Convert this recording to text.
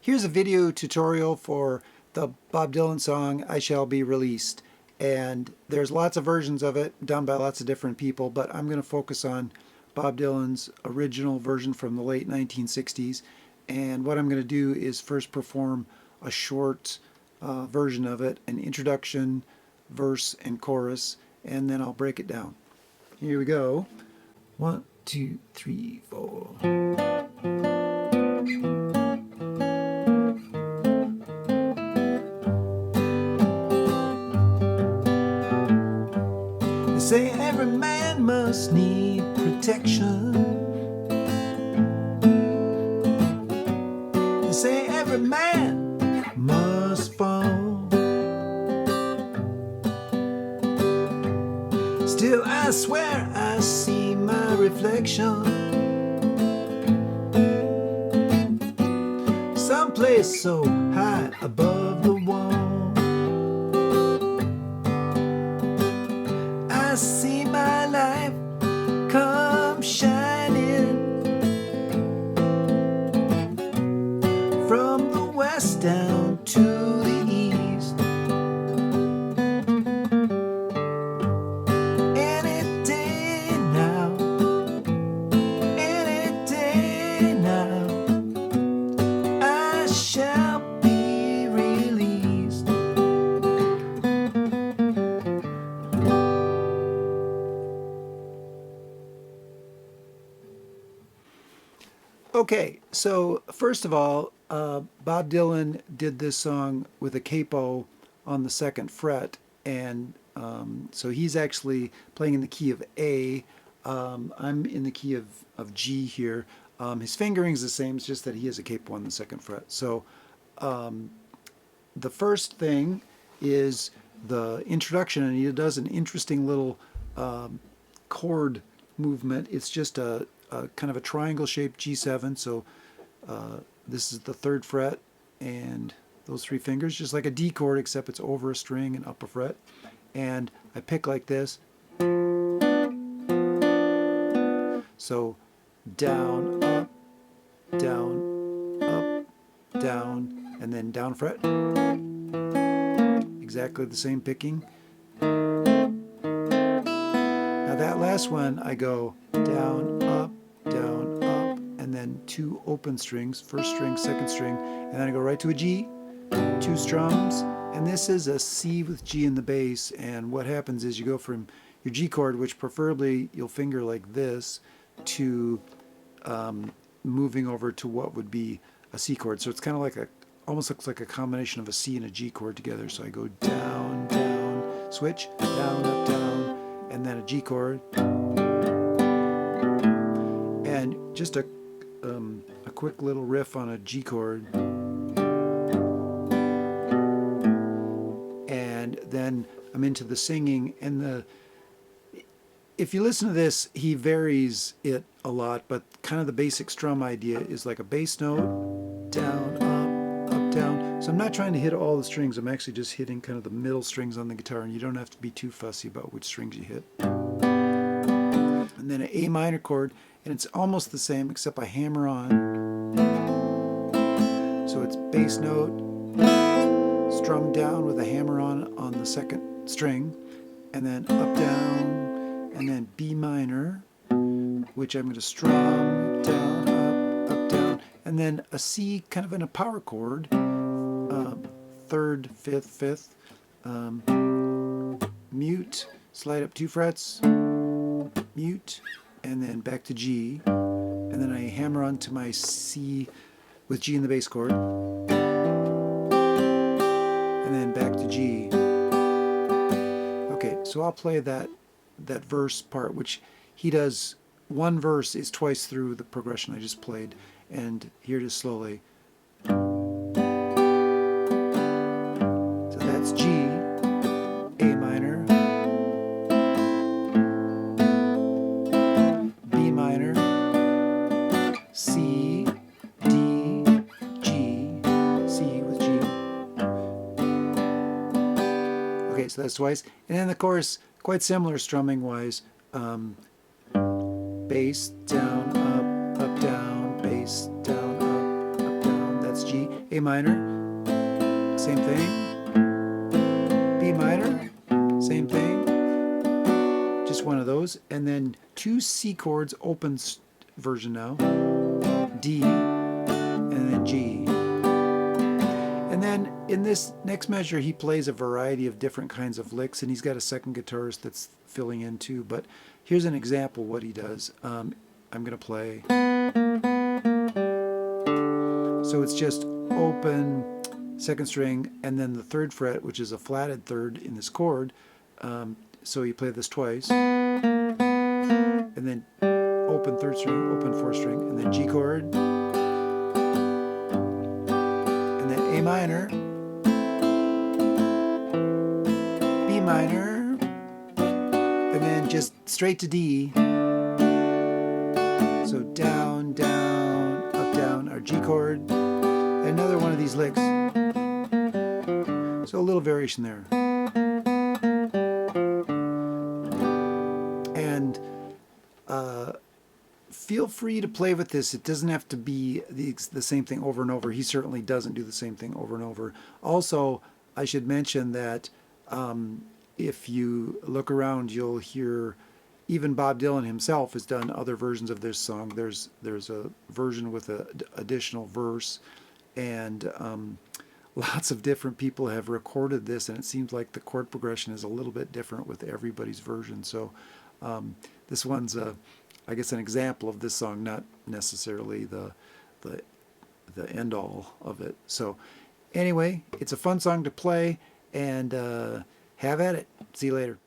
Here's a video tutorial for the Bob Dylan song, I Shall Be Released. And there's lots of versions of it done by lots of different people, but I'm going to focus on Bob Dylan's original version from the late 1960s. And what I'm going to do is first perform a short version of it, an introduction, verse, and chorus, and then I'll break it down. Here we go. 1, 2, 3, 4. They say every man must need protection. They say every man must fall. Still I swear I see my reflection someplace so high above the wall. I see my life come shining from the west down to the east. Any day now, I shall be released. Okay, so first of all, Bob Dylan did this song with a capo on the 2nd fret, and so he's actually playing in the key of A. I'm in the key of G here. His fingering is the same, it's just that he has a capo on the 2nd fret. So the first thing is the introduction, and he does an interesting little chord movement. It's just a kind of a triangle-shaped G7, so this is the 3rd fret, and those 3 fingers, just like a D chord, except it's over a string and up a fret. And I pick like this. So down, up, down, and then down fret. Exactly the same picking. Now that last one, I go down, up, and then 2 open strings, 1st string, 2nd string, and then I go right to a G, 2 strums, and this is a C with G in the bass. And what happens is you go from your G chord, which preferably you'll finger like this, to moving over to what would be a C chord. So it's kind of like almost looks like a combination of a C and a G chord together. So I go down, down, switch, down, up, down, and then a G chord, and just a quick little riff on a G chord, and then I'm into the singing. And if you listen to this, he varies it a lot, but kind of the basic strum idea is like a bass note, down, up, down. So I'm not trying to hit all the strings, I'm actually just hitting kind of the middle strings on the guitar, and you don't have to be too fussy about which strings you hit. And then an A minor chord, and it's almost the same except I hammer on. So it's bass note, strum down with a hammer on the 2nd string, and then up, down, and then B minor, which I'm going to strum down, up, down, and then a C kind of in a power chord, 3rd, 5th, 5th, mute, slide up 2 frets, mute, and then back to G, and then I hammer onto my C with G in the bass chord, and then back to G. Okay, so I'll play that verse part, which he does. One verse is twice through the progression I just played, and here it is slowly. So that's G, A minor, B minor, C, D, G, C with G. Okay, so that's twice. And then the chorus, quite similar strumming wise. Bass, down, up, down, bass, down, up, down. That's G. A A minor, same thing. B minor, same thing. Just one of those. And then 2 C chords, open version now. D, and then G. And then in this next measure, he plays a variety of different kinds of licks, and he's got a second guitarist that's filling in too. But here's an example of what he does. I'm going to play. So it's just open, second string, and then the 3rd fret, which is a flatted 3rd in this chord. So you play this twice, and then open 3rd string, open 4th string, and then G chord, and then A minor, B minor, and then just straight to D. So down, down, up, down, our G chord, and another one of these licks. So a little variation there. And feel free to play with this. It doesn't have to be the same thing over and over. He certainly doesn't do the same thing over and over. Also, I should mention that if you look around, you'll hear even Bob Dylan himself has done other versions of this song. There's a version with an additional verse, and lots of different people have recorded this, and it seems like the chord progression is a little bit different with everybody's version. So this one's I guess an example of this song, not necessarily the end all of it. So anyway, it's a fun song to play, and have at it. See you later.